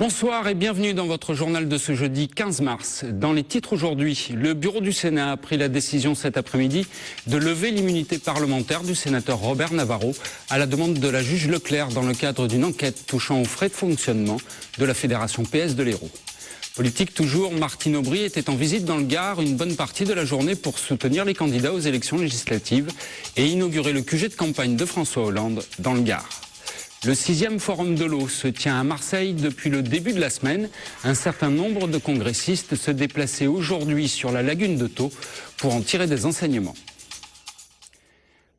Bonsoir et bienvenue dans votre journal de ce jeudi 15 mars. Dans les titres aujourd'hui, le bureau du Sénat a pris la décision cet après-midi de lever l'immunité parlementaire du sénateur Robert Navarro à la demande de la juge Leclerc dans le cadre d'une enquête touchant aux frais de fonctionnement de la Fédération PS de l'Hérault. Politique toujours, Martine Aubry était en visite dans le Gard une bonne partie de la journée pour soutenir les candidats aux élections législatives et inaugurer le QG de campagne de François Hollande dans le Gard. Le 6e Forum de l'eau se tient à Marseille depuis le début de la semaine. Un certain nombre de congressistes se déplaçaient aujourd'hui sur la lagune de Thau pour en tirer des enseignements.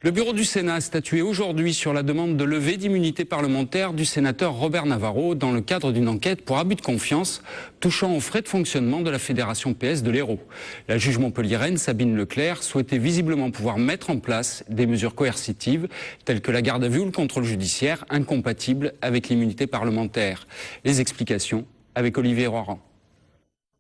Le bureau du Sénat a statué aujourd'hui sur la demande de levée d'immunité parlementaire du sénateur Robert Navarro dans le cadre d'une enquête pour abus de confiance touchant aux frais de fonctionnement de la Fédération PS de l'Hérault. La juge montpelliéraine Sabine Leclerc souhaitait visiblement pouvoir mettre en place des mesures coercitives telles que la garde à vue ou le contrôle judiciaire incompatibles avec l'immunité parlementaire. Les explications avec Olivier Roran.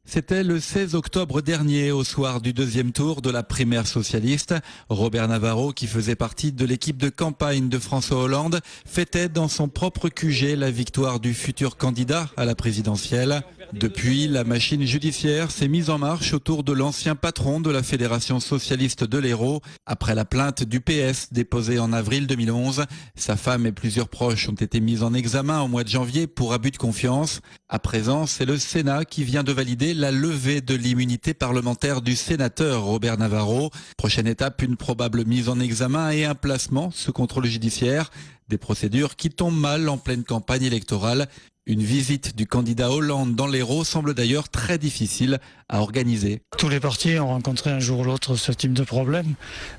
C'était le 16 octobre dernier, au soir du deuxième tour de la primaire socialiste. Robert Navarro, qui faisait partie de l'équipe de campagne de François Hollande, fêtait dans son propre QG la victoire du futur candidat à la présidentielle. Depuis, la machine judiciaire s'est mise en marche autour de l'ancien patron de la Fédération socialiste de l'Hérault. Après la plainte du PS déposée en avril 2011, sa femme et plusieurs proches ont été mis en examen au mois de janvier pour abus de confiance. À présent, c'est le Sénat qui vient de valider la levée de l'immunité parlementaire du sénateur Robert Navarro. Prochaine étape, une probable mise en examen et un placement sous contrôle judiciaire. Des procédures qui tombent mal en pleine campagne électorale. Une visite du candidat Hollande dans l'Hérault semble d'ailleurs très difficile à organiser. Tous les partis ont rencontré un jour ou l'autre ce type de problème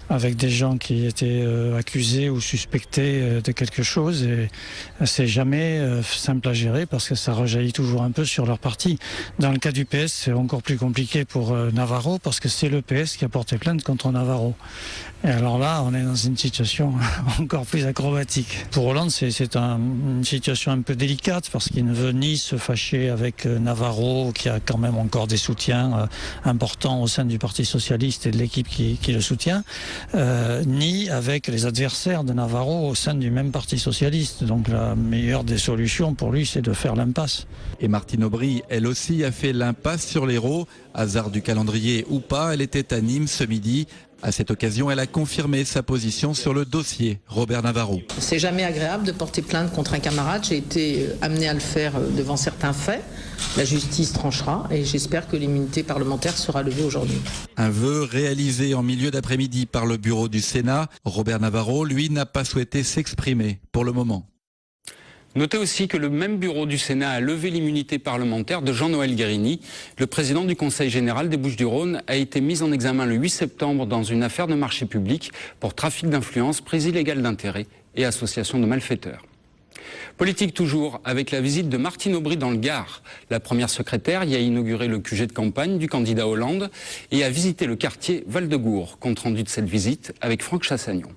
avec des gens qui étaient accusés ou suspectés de quelque chose et c'est jamais simple à gérer parce que ça rejaillit toujours un peu sur leur parti. Dans le cas du PS, c'est encore plus compliqué pour Navarro parce que c'est le PS qui a porté plainte contre Navarro. Et alors là, on est dans une situation encore plus acrobatique. Pour Hollande, c'est une situation un peu délicate parce qu'il ne veut ni se fâcher avec Navarro, qui a quand même encore des soutiens importants au sein du Parti socialiste et de l'équipe qui le soutient, ni avec les adversaires de Navarro au sein du même Parti socialiste. Donc la meilleure des solutions pour lui, c'est de faire l'impasse. Et Martine Aubry, elle aussi, a fait l'impasse sur l'Hérault. Hasard du calendrier ou pas, elle était à Nîmes ce midi. À cette occasion, elle a confirmé sa position sur le dossier Robert Navarro. C'est jamais agréable de porter plainte contre un camarade. J'ai été amené à le faire devant certains faits. La justice tranchera et j'espère que l'immunité parlementaire sera levée aujourd'hui. Un vœu réalisé en milieu d'après-midi par le bureau du Sénat. Robert Navarro, lui, n'a pas souhaité s'exprimer pour le moment. Notez aussi que le même bureau du Sénat a levé l'immunité parlementaire de Jean-Noël Guérini. Le président du Conseil général des Bouches-du-Rhône a été mis en examen le 8 septembre dans une affaire de marché public pour trafic d'influence, prise illégale d'intérêt et association de malfaiteurs. Politique toujours, avec la visite de Martine Aubry dans le Gard. La première secrétaire y a inauguré le QG de campagne du candidat Hollande et a visité le quartier Val-de-Gour. Compte rendu de cette visite avec Franck Chassagnon.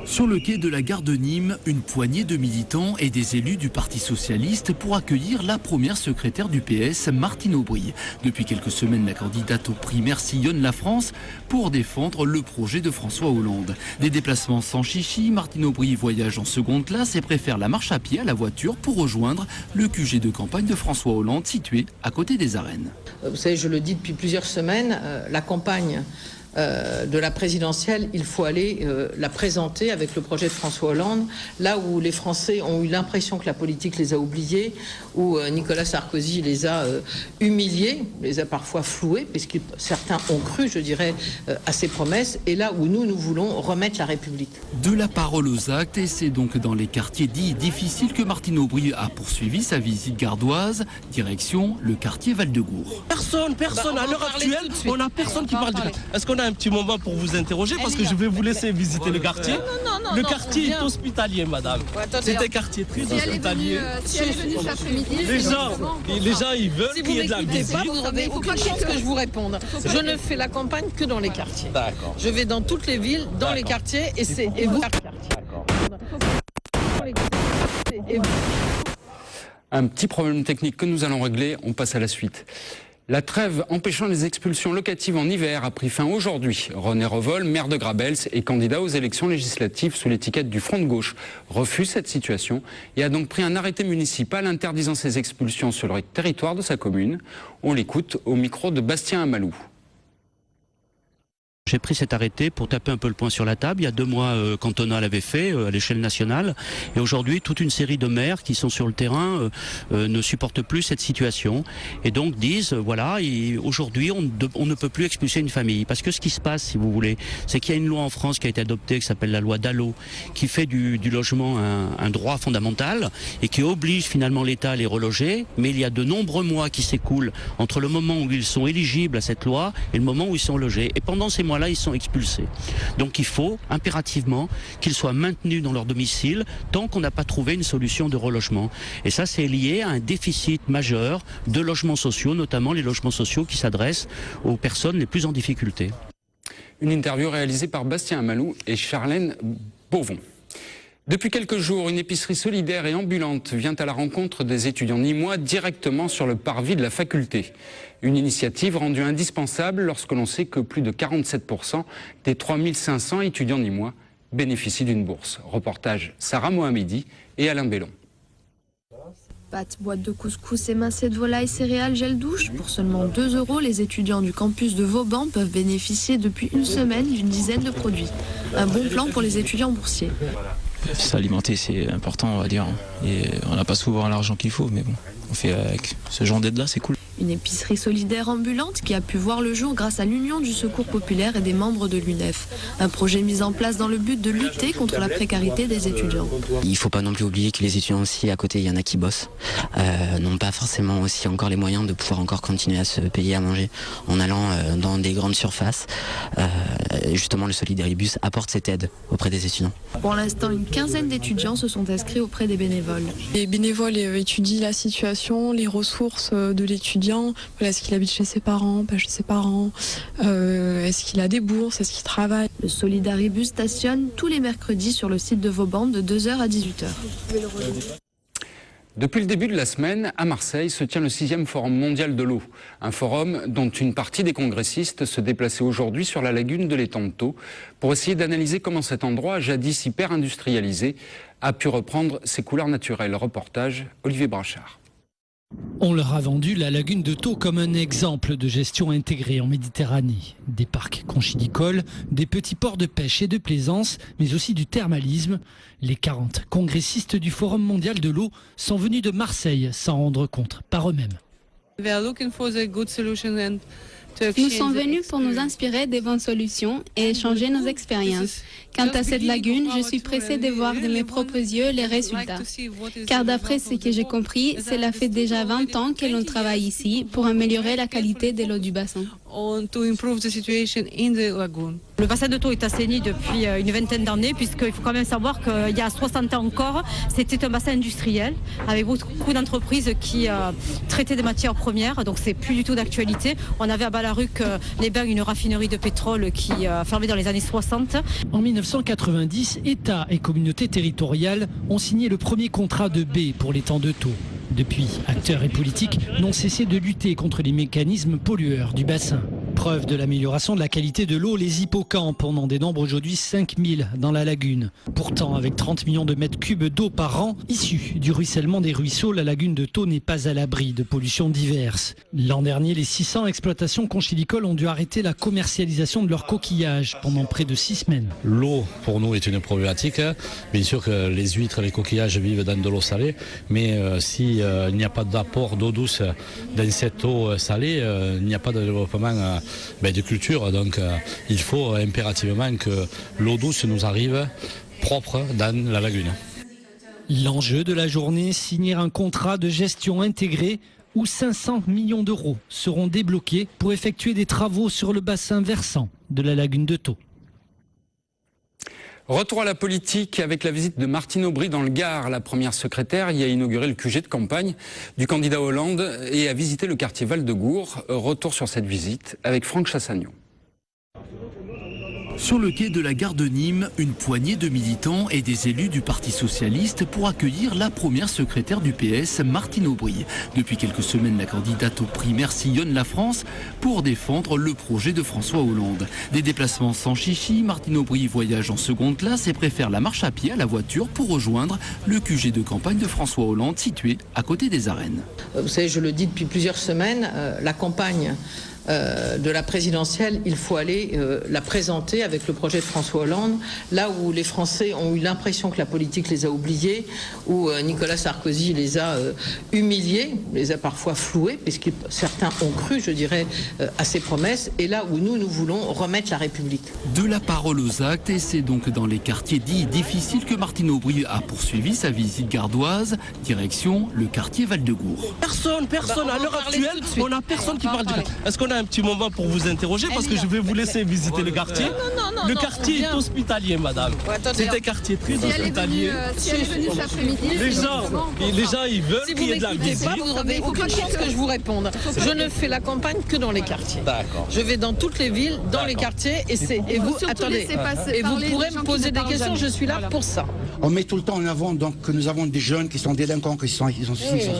Sur le quai de la gare de Nîmes, une poignée de militants et des élus du Parti socialiste pour accueillir la première secrétaire du PS, Martine Aubry. Depuis quelques semaines, la candidate aux primaires sillonne la France pour défendre le projet de François Hollande. Des déplacements sans chichi, Martine Aubry voyage en seconde classe et préfère la marche à pied à la voiture pour rejoindre le QG de campagne de François Hollande situé à côté des arènes. Vous savez, je le dis depuis plusieurs semaines, la campagne de la présidentielle, il faut aller la présenter avec le projet de François Hollande, là où les Français ont eu l'impression que la politique les a oubliés, où Nicolas Sarkozy les a humiliés, les a parfois floués, puisque certains ont cru, je dirais, à ses promesses, et là où nous voulons remettre la République. De la parole aux actes, et c'est donc dans les quartiers dits difficiles que Martine Aubry a poursuivi sa visite gardoise, direction le quartier Val-de-Gour. Personne, à l'heure actuelle, on n'a personne qui parle du quartier. Est-ce qu'on a un petit moment pour vous interroger parce que je vais vous laisser visiter le quartier. Le quartier est hospitalier, madame. C'est un quartier très hospitalier. Si elle est venue cet après-midi, les gens, ils veulent qu'il y ait de la visite. Vous n'avez aucune chance que je vous réponde. Je ne fais la campagne que dans les quartiers. D'accord. Je vais dans toutes les villes, dans les quartiers, et vous. Un petit problème technique que nous allons régler, on passe à la suite. La trêve empêchant les expulsions locatives en hiver a pris fin aujourd'hui. René Revol, maire de Grabels et candidat aux élections législatives sous l'étiquette du Front de gauche, refuse cette situation et a donc pris un arrêté municipal interdisant ces expulsions sur le territoire de sa commune. On l'écoute au micro de Bastien Amalou. J'ai pris cet arrêté pour taper un peu le poing sur la table. Il y a 2 mois, Cantona l'avait fait à l'échelle nationale. Et aujourd'hui, toute une série de maires qui sont sur le terrain ne supportent plus cette situation. Et donc disent, voilà, aujourd'hui, on ne peut plus expulser une famille. Parce que ce qui se passe, si vous voulez, c'est qu'il y a une loi en France qui a été adoptée, qui s'appelle la loi Dallot, qui fait du logement un droit fondamental et qui oblige finalement l'État à les reloger. Mais il y a de nombreux mois qui s'écoulent entre le moment où ils sont éligibles à cette loi et le moment où ils sont logés. Et pendant ces mois-là, ils sont expulsés. Donc il faut impérativement qu'ils soient maintenus dans leur domicile tant qu'on n'a pas trouvé une solution de relogement. Et ça, c'est lié à un déficit majeur de logements sociaux, notamment les logements sociaux qui s'adressent aux personnes les plus en difficulté. Une interview réalisée par Bastien Amalou et Charlène Beauvon. Depuis quelques jours, une épicerie solidaire et ambulante vient à la rencontre des étudiants nîmois directement sur le parvis de la faculté. Une initiative rendue indispensable lorsque l'on sait que plus de 47% des 3500 étudiants nîmois bénéficient d'une bourse. Reportage Sarah Mohamedi et Alain Bellon. Pâtes, boîtes de couscous, émincés de volaille, céréales, gel douche. Pour seulement 2 €, les étudiants du campus de Vauban peuvent bénéficier depuis une semaine d'une dizaine de produits. Un bon plan pour les étudiants boursiers. S'alimenter, c'est important, on va dire. Et on n'a pas souvent l'argent qu'il faut, mais bon, on fait avec ce genre d'aide-là, c'est cool. Une épicerie solidaire ambulante qui a pu voir le jour grâce à l'Union du Secours Populaire et des membres de l'UNEF. Un projet mis en place dans le but de lutter contre la précarité des étudiants. Il ne faut pas non plus oublier que les étudiants aussi, à côté, il y en a qui bossent, n'ont pas forcément aussi encore les moyens de pouvoir encore continuer à se payer à manger en allant dans des grandes surfaces. Justement, le Solidaribus apporte cette aide auprès des étudiants. Pour l'instant, une quinzaine d'étudiants se sont inscrits auprès des bénévoles. Les bénévoles étudient la situation, les ressources de l'étudiant. Voilà, est-ce qu'il habite chez ses parents, pas chez ses parents, est-ce qu'il a des bourses, est-ce qu'il travaille. Le Solidaribus stationne tous les mercredis sur le site de Vauban de 2h à 18h. Depuis le début de la semaine, à Marseille, se tient le 6e Forum mondial de l'eau. Un forum dont une partie des congressistes se déplaçait aujourd'hui sur la lagune de l'étang de Thau pour essayer d'analyser comment cet endroit, jadis hyper industrialisé, a pu reprendre ses couleurs naturelles. Reportage Olivier Brachard. On leur a vendu la lagune de Thau comme un exemple de gestion intégrée en Méditerranée. Des parcs conchilicoles, des petits ports de pêche et de plaisance, mais aussi du thermalisme. Les 40 congressistes du Forum mondial de l'eau sont venus de Marseille s'en rendre compte par eux-mêmes. Nous sommes venus pour nous inspirer des bonnes solutions et échanger nos expériences. Quant à cette lagune, je suis pressée de voir de mes propres yeux les résultats. Car d'après ce que j'ai compris, cela fait déjà 20 ans que l'on travaille ici pour améliorer la qualité de l'eau du bassin. Le bassin de Thau est assaini depuis une vingtaine d'années, puisqu'il faut quand même savoir qu'il y a 60 ans encore, c'était un bassin industriel avec beaucoup d'entreprises qui traitaient des matières premières, donc c'est plus du tout d'actualité. On avait à Balaruc les Bains une raffinerie de pétrole qui a fermé dans les années 60. En 1990, État et communautés territoriales ont signé le premier contrat de baie pour l'étang de Thau. Depuis, acteurs et politiques n'ont cessé de lutter contre les mécanismes pollueurs du bassin. Preuve de l'amélioration de la qualité de l'eau, les hippocampes, on en dénombre aujourd'hui 5000 dans la lagune. Pourtant, avec 30 millions de mètres cubes d'eau par an, issus du ruissellement des ruisseaux, la lagune de Thau n'est pas à l'abri de pollutions diverses. L'an dernier, les 600 exploitations conchilicoles ont dû arrêter la commercialisation de leurs coquillages pendant près de 6 semaines. L'eau, pour nous, est une problématique. Bien sûr que les huîtres, les coquillages vivent dans de l'eau salée, mais s'il n'y a pas d'apport d'eau douce dans cette eau salée, il n'y a pas de développement de culture. Donc il faut impérativement que l'eau douce nous arrive propre dans la lagune. L'enjeu de la journée, signer un contrat de gestion intégrée où 500 millions d'euros seront débloqués pour effectuer des travaux sur le bassin versant de la lagune de Thau. Retour à la politique avec la visite de Martine Aubry dans le Gard. La première secrétaire y a inauguré le QG de campagne du candidat Hollande et a visité le quartier Val-de-Gour. Retour sur cette visite avec Franck Chassagnon. Sur le quai de la gare de Nîmes, une poignée de militants et des élus du Parti socialiste pour accueillir la première secrétaire du PS, Martine Aubry. Depuis quelques semaines, la candidate aux primaires sillonne la France pour défendre le projet de François Hollande. Des déplacements sans chichi, Martine Aubry voyage en seconde classe et préfère la marche à pied à la voiture pour rejoindre le QG de campagne de François Hollande situé à côté des arènes. Vous savez, je le dis depuis plusieurs semaines, la campagne de la présidentielle, il faut aller la présenter avec le projet de François Hollande, là où les Français ont eu l'impression que la politique les a oubliés, où Nicolas Sarkozy les a humiliés, les a parfois floués, puisque certains ont cru, je dirais, à ses promesses, et là où nous voulons remettre la République. De la parole aux actes, et c'est donc dans les quartiers dits difficiles que Martine Aubry a poursuivi sa visite gardoise, direction le quartier Val-de-Gour. Personne, à l'heure actuelle, on n'a personne qui parle du quartier. Est-ce qu'on a un petit moment pour vous interroger parce que je vais vous laisser visiter le quartier. Le quartier est hospitalier, madame. C'est un quartier très hospitalier. Si elle est venue cet après-midi, les gens, ils veulent qu'il y ait de la visite. Vous n'avez aucune chance que je vous réponde. Je ne fais la campagne que dans les quartiers. Je vais dans toutes les villes, dans les quartiers, et vous attendez. Et vous pourrez me poser des questions. Je suis là pour ça. On met tout le temps en avant donc que nous avons des jeunes qui sont délinquants, qui sont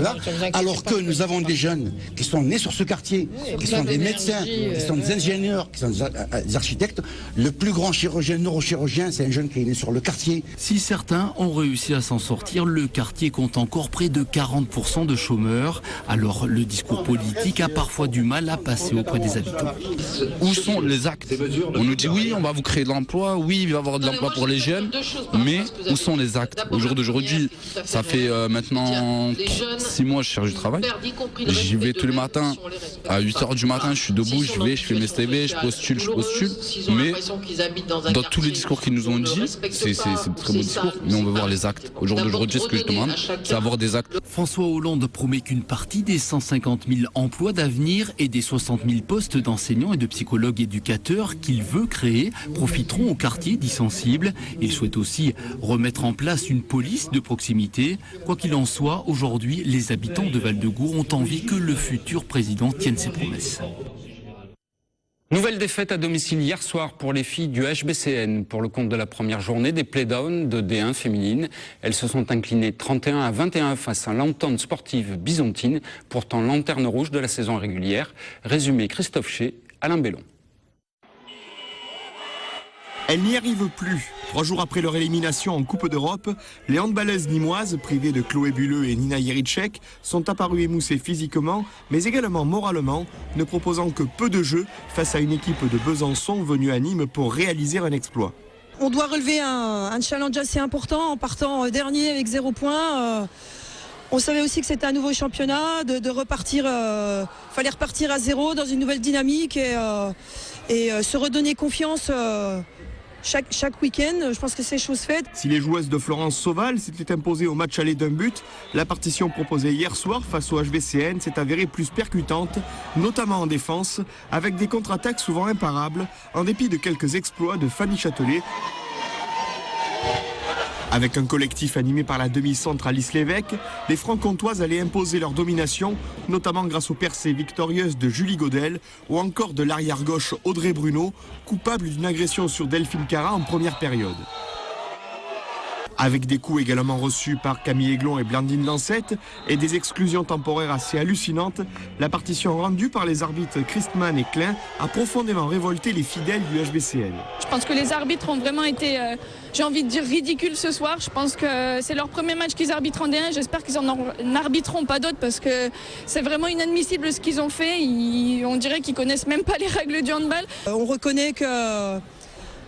là, alors que nous avons des jeunes qui sont nés sur ce quartier, qui sont des médecins, qui sont des ingénieurs, qui sont des architectes. Le plus grand chirurgien, neurochirurgien, c'est un jeune qui est né sur le quartier. Si certains ont réussi à s'en sortir, le quartier compte encore près de 40% de chômeurs. Alors le discours politique a parfois du mal à passer auprès des habitants. Où sont les actes? On nous dit oui, on va vous créer de l'emploi, oui, il va y avoir de l'emploi pour les jeunes, mais où sont les actes? Au jour d'aujourd'hui, ça fait maintenant 6 mois que je cherche du travail. J'y vais tous les matins, à 8h du matin, je suis debout, je vais, je fais mes CV, je postule, mais dans tous les discours qu'ils nous ont dit, c'est de très beaux discours, mais on veut voir les actes. Au jour d'aujourd'hui, ce que je demande, c'est avoir des actes. François Hollande promet qu'une partie des 150 000 emplois d'avenir et des 60 000 postes d'enseignants et de psychologues éducateurs qu'il veut créer profiteront au quartier dit sensible. Il souhaite aussi remettre en place une police de proximité. Quoi qu'il en soit, aujourd'hui, les habitants de Val-de-Gour ont envie que le futur président tienne ses promesses. Nouvelle défaite à domicile hier soir pour les filles du HBCN pour le compte de la première journée des play-down de D1 féminines. Elles se sont inclinées 31-21 face à l'Entente sportive byzantine, pourtant lanterne rouge de la saison régulière. Résumé Christophe Chez, Alain Bellon. Elles n'y arrivent plus. 3 jours après leur élimination en Coupe d'Europe, les handballeuses nîmoises, privées de Chloé Bulleux et Nina Jericek, sont apparues émoussées physiquement, mais également moralement, ne proposant que peu de jeu face à une équipe de Besançon venue à Nîmes pour réaliser un exploit. On doit relever un challenge assez important en partant dernier avec 0 points. On savait aussi que c'était un nouveau championnat, de repartir, fallait repartir à 0 dans une nouvelle dynamique et se redonner confiance. Chaque week-end, je pense que c'est chose faite. Si les joueuses de Florence Sauval s'étaient imposées au match aller d'un but, la partition proposée hier soir face au HBCN s'est avérée plus percutante, notamment en défense, avec des contre-attaques souvent imparables, en dépit de quelques exploits de Fanny Châtelet. Avec un collectif animé par la demi-centre Alice Lévesque, les Franc-Comtoises allaient imposer leur domination, notamment grâce aux percées victorieuses de Julie Godel ou encore de l'arrière-gauche Audrey Bruno, coupable d'une agression sur Delphine Cara en première période. Avec des coups également reçus par Camille Aiglon et Blandine Lancette et des exclusions temporaires assez hallucinantes, la partition rendue par les arbitres Christman et Klein a profondément révolté les fidèles du HBCN. Je pense que les arbitres ont vraiment été, j'ai envie de dire, ridicules ce soir. Je pense que c'est leur premier match qu'ils arbitrent en D1. J'espère qu'ils n'arbitreront pas d'autres parce que c'est vraiment inadmissible ce qu'ils ont fait. On dirait qu'ils connaissent même pas les règles du handball. On reconnaît que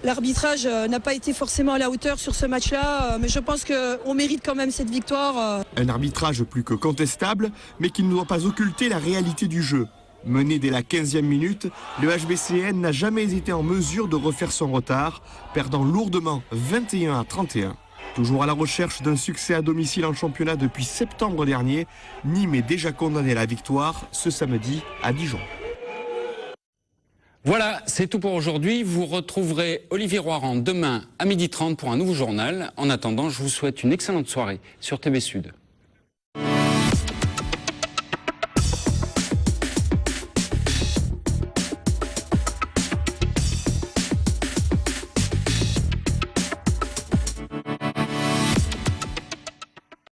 l'arbitrage n'a pas été forcément à la hauteur sur ce match-là, mais je pense qu'on mérite quand même cette victoire. Un arbitrage plus que contestable, mais qui ne doit pas occulter la réalité du jeu. Mené dès la 15e minute, le HBCN n'a jamais été en mesure de refaire son retard, perdant lourdement 21-31. Toujours à la recherche d'un succès à domicile en championnat depuis septembre dernier, Nîmes est déjà condamné à la victoire ce samedi à Dijon. Voilà, c'est tout pour aujourd'hui. Vous retrouverez Olivier Roiran demain à 12h30 pour un nouveau journal. En attendant, je vous souhaite une excellente soirée sur TV Sud.